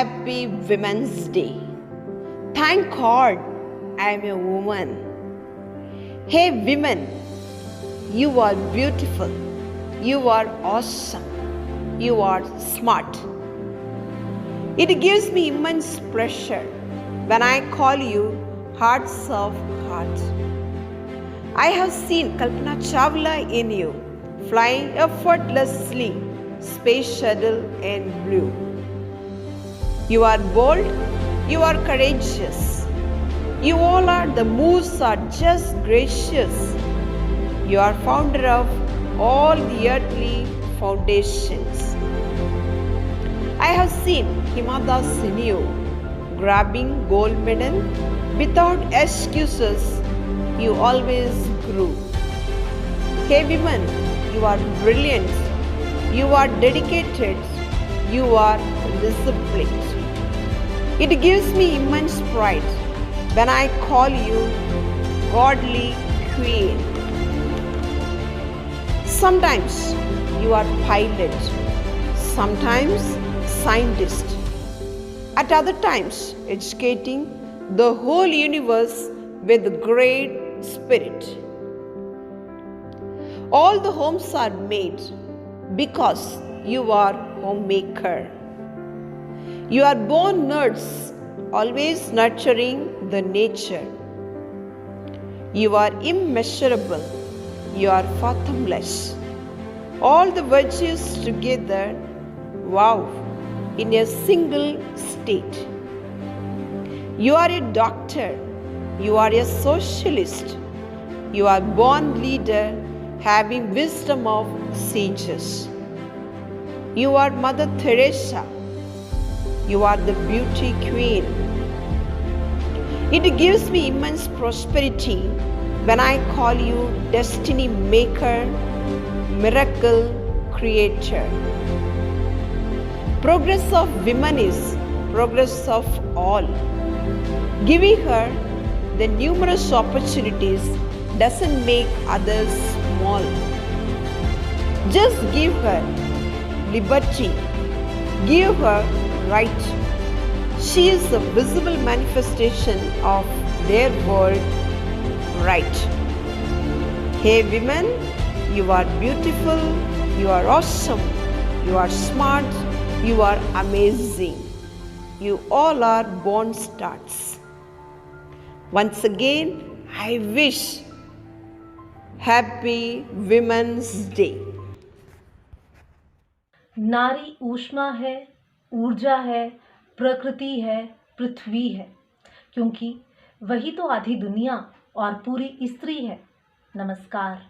Happy Women's Day. Thank God I am a woman. Hey women, you are beautiful. You are awesome. You are smart. It gives me immense pleasure when I call you hearts of heart. I have seen Kalpana Chawla in you, flying effortlessly, space shuttle in blue. You are bold, you are courageous. You all are, the moves are just gracious. You are founder of all the earthly foundations. I have seen Hima Das in you, grabbing gold medal without excuses. You always grew. Hey women, you are brilliant. You are dedicated. You are disciplined. It gives me immense pride when I call you godly queen. Sometimes you are pilot, sometimes scientist, at other times educating the whole universe with great spirit. All the homes are made because you are homemaker. You are born nurse, always nurturing the nature. You are immeasurable. You are fathomless. All the virtues together, wow, in a single state. You are a doctor. You are a socialist. You are born leader, having wisdom of sages. You are Mother Teresa. You are the beauty queen. It gives me immense prosperity when I call you destiny maker, miracle creator. Progress of women is progress of all. Giving her the numerous opportunities doesn't make others small. Just give her liberty. Give her right. She is a visible manifestation of their world right. Hey women, you are beautiful, you are awesome, you are smart, you are amazing. You all are born stars. Once again, I wish Happy Women's Day. नारी ऊष्मा है, ऊर्जा है, प्रकृति है, पृथ्वी है, क्योंकि वही तो आधी दुनिया और पूरी स्त्री है। नमस्कार।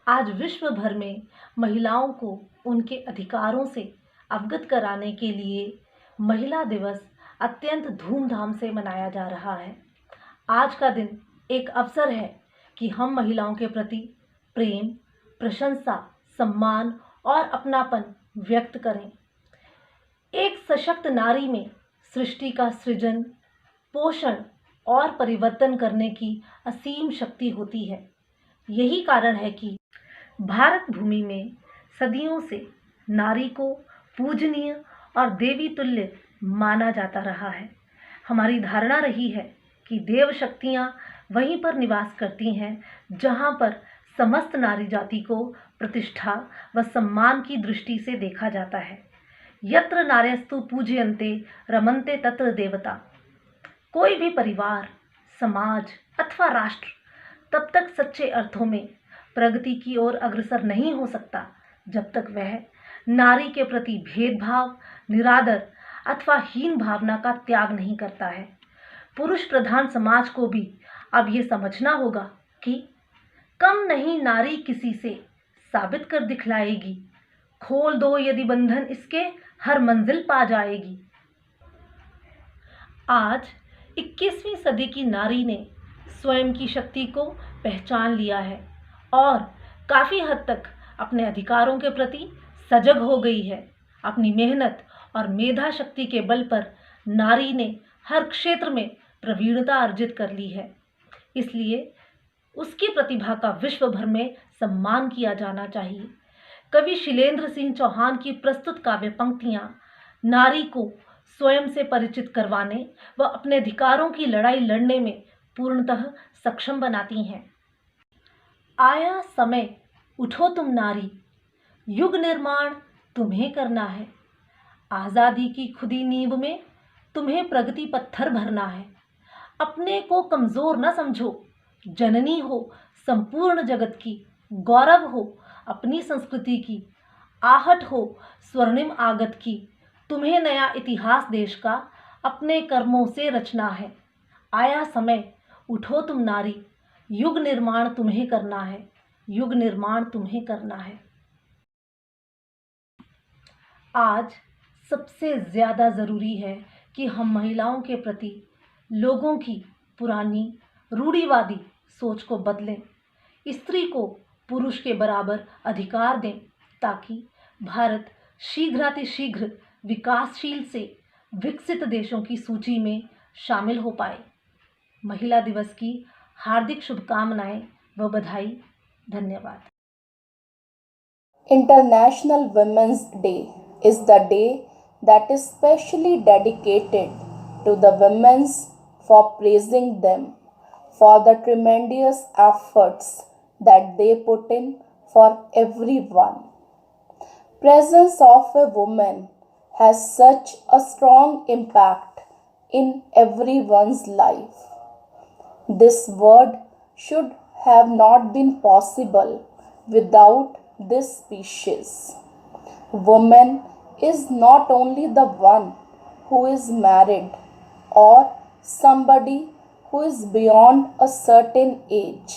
आज विश्व भर में महिलाओं को उनके अधिकारों से अवगत कराने के लिए महिला दिवस अत्यंत धूमधाम से मनाया जा रहा है। आज का दिन एक अवसर है कि हम महिलाओं के प्रति प्रेम, प्रशंसा, सम्मान और अपनापन व्यक्त करें। एक सशक्त नारी में सृष्टि का सृजन, पोषण और परिवर्तन करने की असीम शक्ति होती है। यही कारण है कि भारत भूमि में सदियों से नारी को पूजनीय और देवी तुल्य माना जाता रहा है। हमारी धारणा रही है कि देव शक्तियाँ वहीं पर निवास करती हैं जहाँ पर समस्त नारी जाति को प्रतिष्ठा व सम्मान की दृष्टि से देखा जाता है। यत्र नार्यस्तु पूज्यन्ते रमन्ते तत्र देवता। कोई भी परिवार, समाज अथवा राष्ट्र तब तक सच्चे अर्थों में प्रगति की ओर अग्रसर नहीं हो सकता जब तक वह नारी के प्रति भेदभाव, निरादर अथवा हीन भावना का त्याग नहीं करता है। पुरुष प्रधान समाज को भी अब ये समझना होगा कि कम नहीं नारी किसी से साबित कर दिखलाएगी। खोल दो यदि बंधन इसके, हर मंजिल पा जाएगी। आज 21वीं सदी की नारी ने स्वयं की शक्ति को पहचान लिया है और काफ़ी हद तक अपने अधिकारों के प्रति सजग हो गई है। अपनी मेहनत और मेधा शक्ति के बल पर नारी ने हर क्षेत्र में प्रवीणता अर्जित कर ली है। इसलिए उसकी प्रतिभा का विश्व भर में सम्मान किया जाना चाहिए। कवि शीलेंद्र सिंह चौहान की प्रस्तुत काव्य पंक्तियाँ नारी को स्वयं से परिचित करवाने व अपने अधिकारों की लड़ाई लड़ने में पूर्णतः सक्षम बनाती हैं। आया समय, उठो तुम नारी, युग निर्माण तुम्हें करना है। आज़ादी की खुदी नींव में तुम्हें प्रगति पत्थर भरना है। अपने को कमज़ोर न समझो, जननी हो संपूर्ण जगत की, गौरव हो अपनी संस्कृति की, आहट हो स्वर्णिम आगत की। तुम्हें नया इतिहास देश का अपने कर्मों से रचना है। आया समय, उठो तुम नारी, युग निर्माण तुम्हें करना है, युग निर्माण तुम्हें करना है। आज सबसे ज़्यादा ज़रूरी है कि हम महिलाओं के प्रति लोगों की पुरानी रूढ़िवादी सोच को बदलें, स्त्री को पुरुष के बराबर अधिकार दें, ताकि भारत शीघ्रातिशीघ्र विकासशील से विकसित देशों की सूची में शामिल हो पाए। महिला दिवस की हार्दिक शुभकामनाएं व बधाई। धन्यवाद। International Women's Day is the day that is specially dedicated to the women for praising them for the tremendous efforts that they put in for everyone. Presence of a woman has such a strong impact in everyone's life. This word should have not been possible without this species. Woman is not only the one who is married or somebody who is beyond a certain age.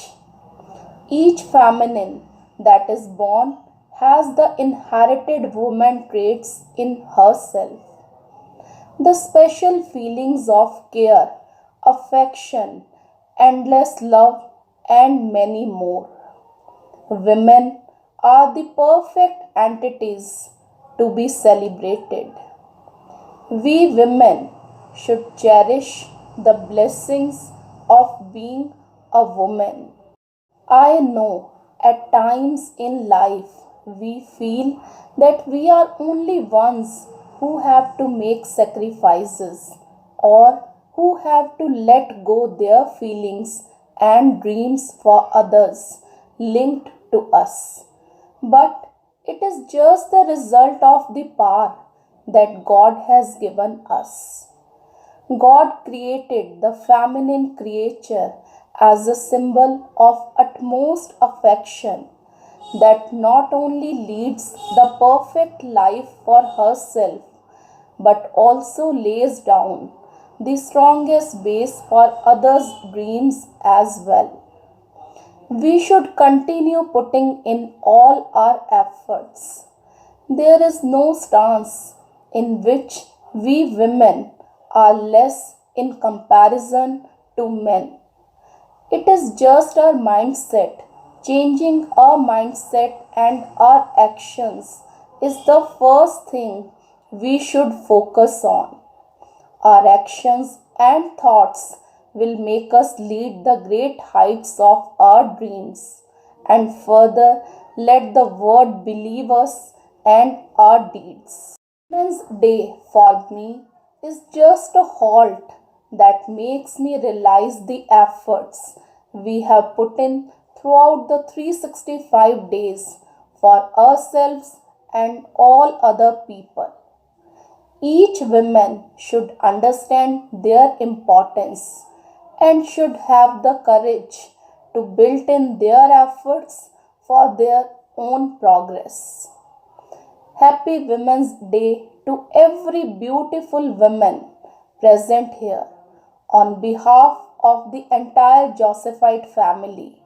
Each feminine that is born has the inherited woman traits in herself. The special feelings of care, affection, endless love, and many more. Women are the perfect entities to be celebrated. We women should cherish the blessings of being a woman. I know at times in life we feel that we are only ones who have to make sacrifices or who have to let go their feelings and dreams for others linked to us. But it is just the result of the power that God has given us. God created the feminine creature as a symbol of utmost affection that not only leads the perfect life for herself but also lays down the strongest base for others' dreams as well. We should continue putting in all our efforts. There is no stance in which we women are less in comparison to men. It is just our mindset. Changing our mindset and our actions is the first thing we should focus on. Our actions and thoughts will make us lead the great heights of our dreams, and further let the world believe us and our deeds. Women's Day for me is just a halt that makes me realize the efforts we have put in throughout the 365 days for ourselves and all other people. Each woman should understand their importance and should have the courage to build in their efforts for their own progress. Happy Women's Day to every beautiful woman present here. On behalf of the entire Josephite family,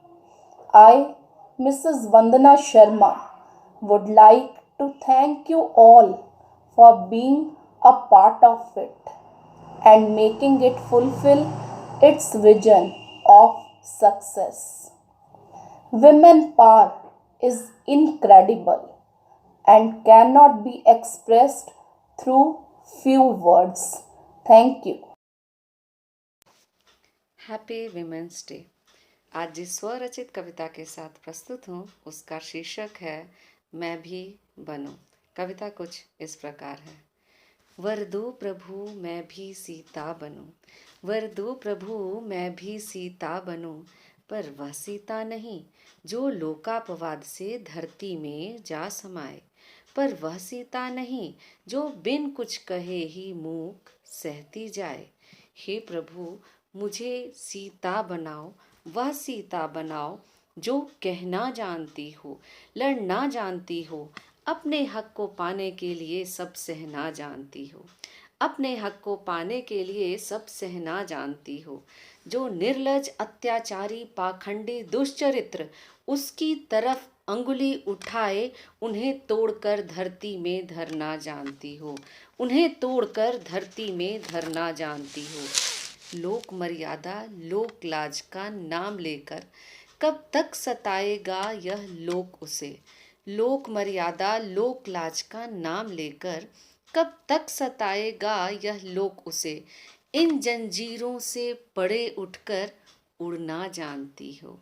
I, Mrs. Vandana Sharma, would like to thank you all for being a part of it and making it fulfill its vision of success. Women power is incredible and cannot be expressed through few words. Thank you. Happy women's day. आज जिस स्वरचित कविता के साथ प्रस्तुत हूँ उसका शीर्षक है मैं भी बनूं। कविता कुछ इस प्रकार है। वर दो प्रभु मैं भी सीता बनूं, वर दो प्रभु मैं भी सीता बनूं, पर वह सीता नहीं जो लोकापवाद से धरती में जा समाए, पर वह सीता नहीं जो बिन कुछ कहे ही मूक सहती जाए। हे प्रभु मुझे सीता बनाओ, वह सीता बनाओ जो कहना जानती हो, लड़ना जानती हो, अपने हक को पाने के लिए सब सहना जानती हो, अपने हक को पाने के लिए सब सहना जानती हो, जो निर्लज अत्याचारी पाखंडी दुष्चरित्र उसकी तरफ अंगुली उठाए उन्हें तोड़कर धरती में धरना जानती हो, उन्हें तोड़कर धरती में धरना जानती हो। लोक मर्यादा लोक लाज का नाम लेकर कब तक सताएगा यह लोक उसे, लोक मर्यादा लोक लाज का नाम लेकर कब तक सताएगा यह लोक उसे। इन जंजीरों से परे उठकर उड़ना जानती हो,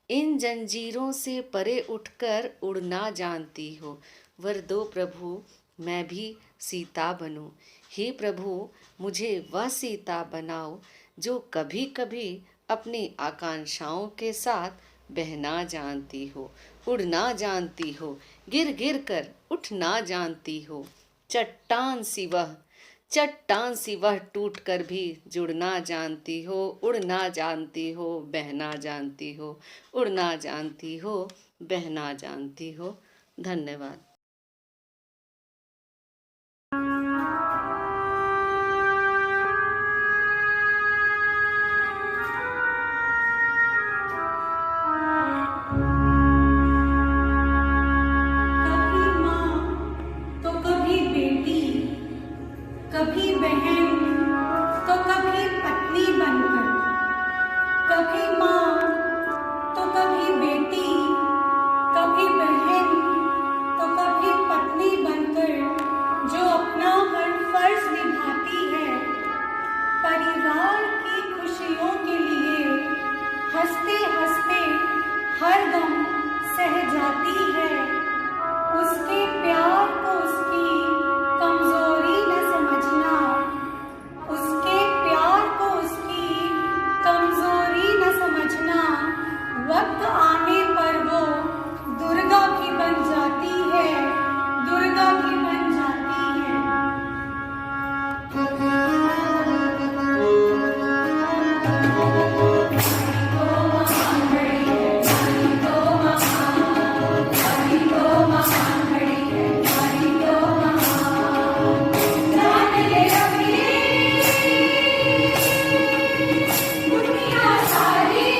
इन जंजीरों से परे उठकर उड़ना जानती हो। वर दो प्रभु मैं भी सीता बनूं, हे प्रभु मुझे वह सीता बनाओ जो कभी कभी अपनी आकांक्षाओं के साथ बहना जानती हो, उड़ना जानती हो, गिर गिर कर उठना जानती हो। चट्टान सी वह टूट कर भी जुड़ना जानती हो, उड़ना जानती हो, बहना जानती हो, उड़ना जानती हो, बहना जानती हो। धन्यवाद। कभी माँ तो कभी बेटी, कभी बहन तो कभी पत्नी बनकर, कभी माँ तो कभी बेटी, कभी बहन तो कभी पत्नी बनकर जो अपना हर फर्ज निभाती है, परिवार की खुशियों के लिए हंसते हंसते हर गम सह जाती है। उसके प्यार को उसकी कमजोरी न समझना, उसके प्यार को उसकी कमजोरी न समझना। वक्त आने पर वो दुर्गा भी बन जाती है, दुर्गा भी बन जाती है। दुनिया सारी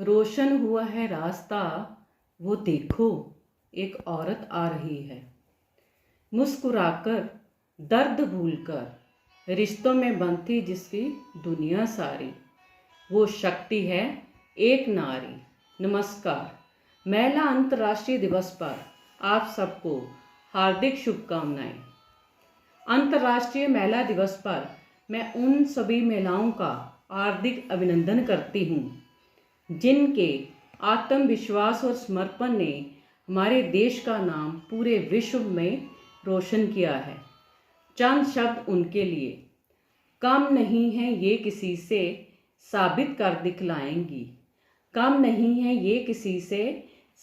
रोशन हुआ है रास्ता, वो देखो एक औरत आ रही है। मुस्कुराकर दर्द भूलकर रिश्तों में बंधती जिसकी दुनिया सारी, वो शक्ति है एक नारी। नमस्कार। महिला अंतर्राष्ट्रीय दिवस पर आप सबको हार्दिक शुभकामनाएं। अंतर्राष्ट्रीय महिला दिवस पर मैं उन सभी महिलाओं का हार्दिक अभिनंदन करती हूँ जिनके आत्मविश्वास और समर्पण ने हमारे देश का नाम पूरे विश्व में रोशन किया है। चंद शब्द उनके लिए। कम नहीं है ये किसी से, साबित कर दिखलाएंगी। कम नहीं है ये किसी से,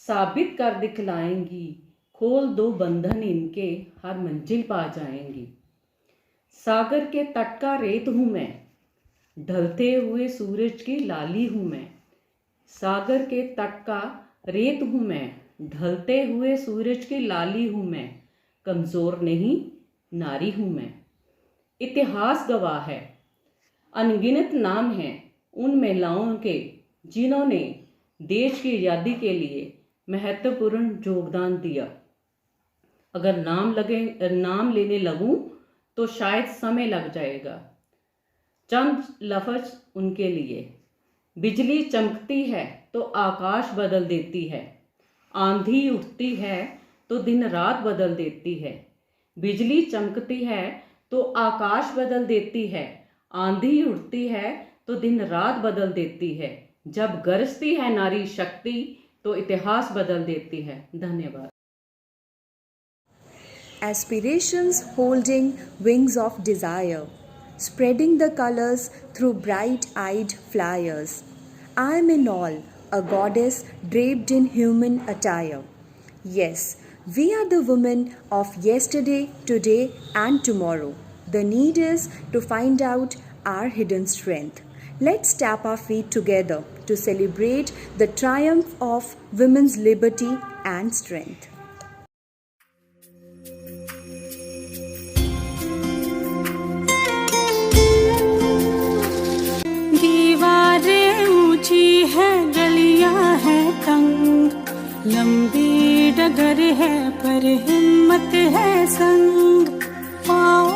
साबित कर दिखलाएंगी। खोल दो बंधन इनके, हर मंजिल पा जाएंगी। सागर के तट का रेत हूँ मैं, ढलते हुए सूरज की लाली हूँ मैं। सागर के तट का रेत हूँ मैं, ढलते हुए सूरज की लाली हूँ मैं। कमज़ोर नहीं नारी हूँ मैं। इतिहास गवाह है, अनगिनत नाम हैं उन महिलाओं के जिन्होंने देश की आज़ादी के लिए महत्वपूर्ण योगदान दिया। अगर नाम लेने लगूं तो शायद समय लग जाएगा। चंद लफ्ज़ उनके लिए। बिजली चमकती है तो आकाश बदल देती है, आंधी उठती है तो दिन रात बदल देती है। बिजली चमकती है तो आकाश बदल देती है, आंधी उठती है तो दिन रात बदल देती है। जब गरजती है नारी शक्ति तो इतिहास बदल देती है। धन्यवाद। Aspirations holding wings of desire, spreading the colors through bright-eyed flyers. I am in all a goddess draped in human attire. Yes, we are the women of yesterday, today, and tomorrow. The need is to find out our hidden strength. Let's tap our feet together to celebrate the triumph of women's liberty and strength. दीवारें ऊंची है, गलियां हैं तंग, लंबी डगर है पर हिम्मत है संग। पाँव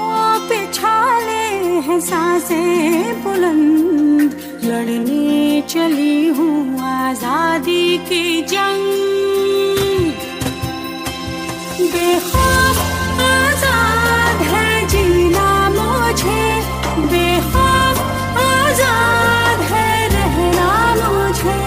पे छाले हैं सांसें बुलंद, लड़ने चली हूँ आजादी की जंग। बेखौफ आजाद है जीना मुझे, बेखौफ आजाद है रहना मुझे।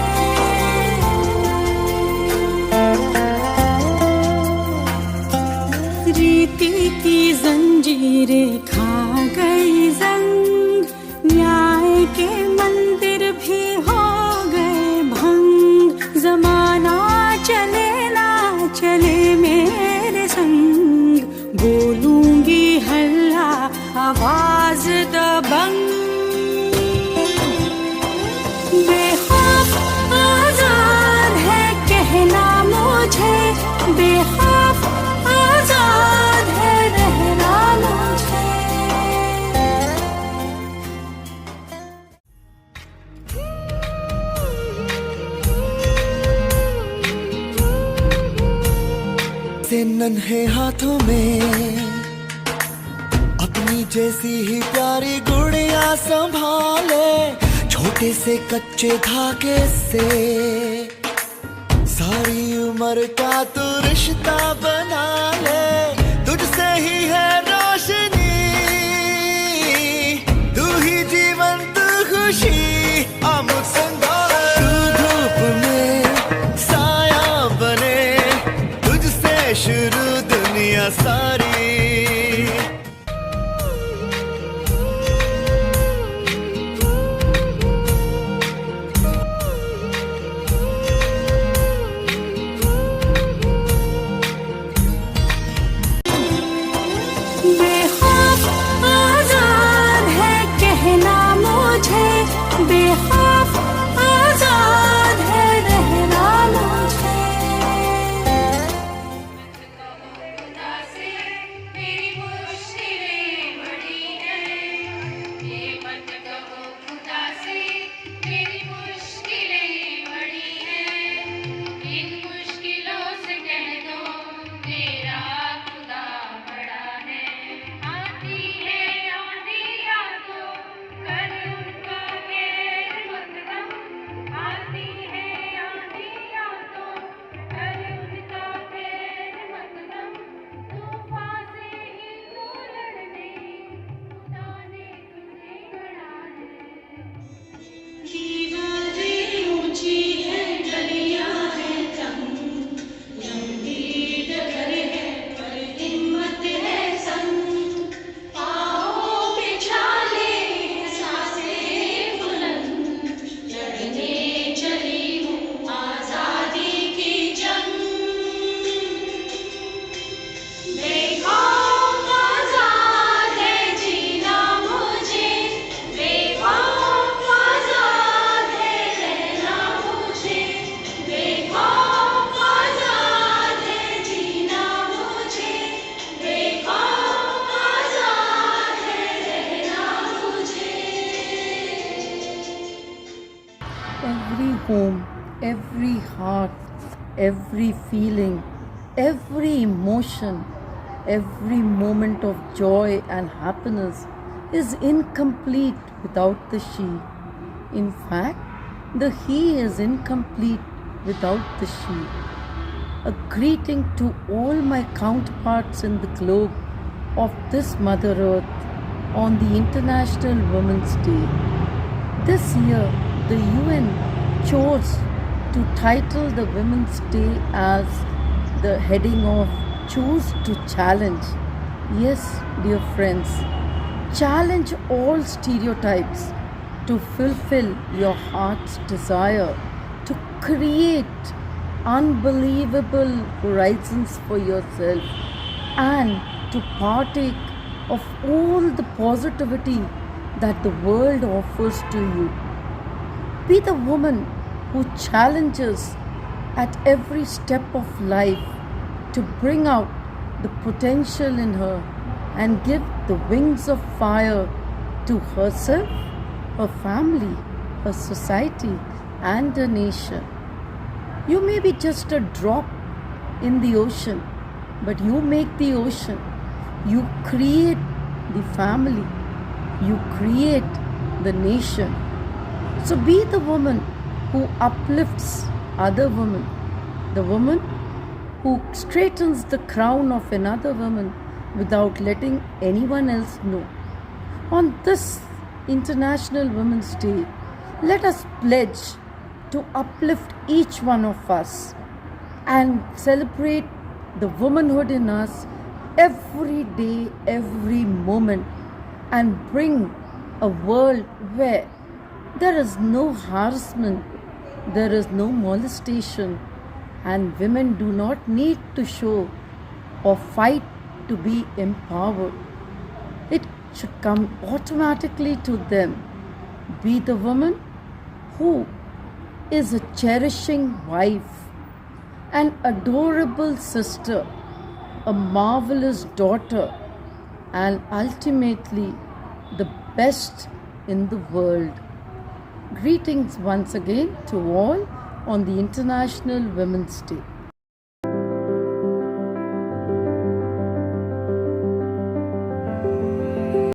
रीति की जंजीरें खा गई जंग, न्याय के मंदिर भी हो गए भंग। जमाना चले ना चले मेरे संग, बोलूंगी हल्ला आवाज दबंग। बेखौफ आजाद है कहना मुझे, बेखौफ आजाद है रहना मुझे। से नन्हे हाथों में अपनी जैसी ही प्यारी गुड़िया संभाले, छोटे से कच्चे धागे से सारी उम्र का तू रिश्ता बना ले। तुझसे ही है रोशनी, तू ही जीवन तू खुशी। आमुद संगारे तू धूप में साया बने, तुझसे शुरू दुनिया सारी। बेखौफ आजाद है कहना मुझे, बेखौफ आजाद है रहना मुझे। मेरी मुश्किलें बड़ी हैं, ये मत कहो खुदा से, मेरी मुश्किलें बड़ी home, every heart, every feeling, every emotion, every moment of joy and happiness is incomplete without the she. In fact, the he is incomplete without the she. A greeting to all my counterparts in the globe of this Mother Earth on the International Women's Day. This year, the UN chose to title the Women's Day as the heading of Choose to Challenge. Yes, dear friends, challenge all stereotypes to fulfill your heart's desire to create unbelievable horizons for yourself and to partake of all the positivity that the world offers to you. Be the woman who challenges at every step of life to bring out the potential in her and give the wings of fire to herself, her family, her society, and her nation. You may be just a drop in the ocean, but you make the ocean. You create the family. You create the nation. So be the woman who uplifts other women, the woman who straightens the crown of another woman without letting anyone else know. On this International Women's Day, let us pledge to uplift each one of us and celebrate the womanhood in us every day, every moment, and bring a world where there is no harassment, there is no molestation, and women do not need to show or fight to be empowered. It should come automatically to them. Be the woman who is a cherishing wife, an adorable sister, a marvelous daughter, and ultimately the best in the world. Greetings once again to all on the International Women's Day.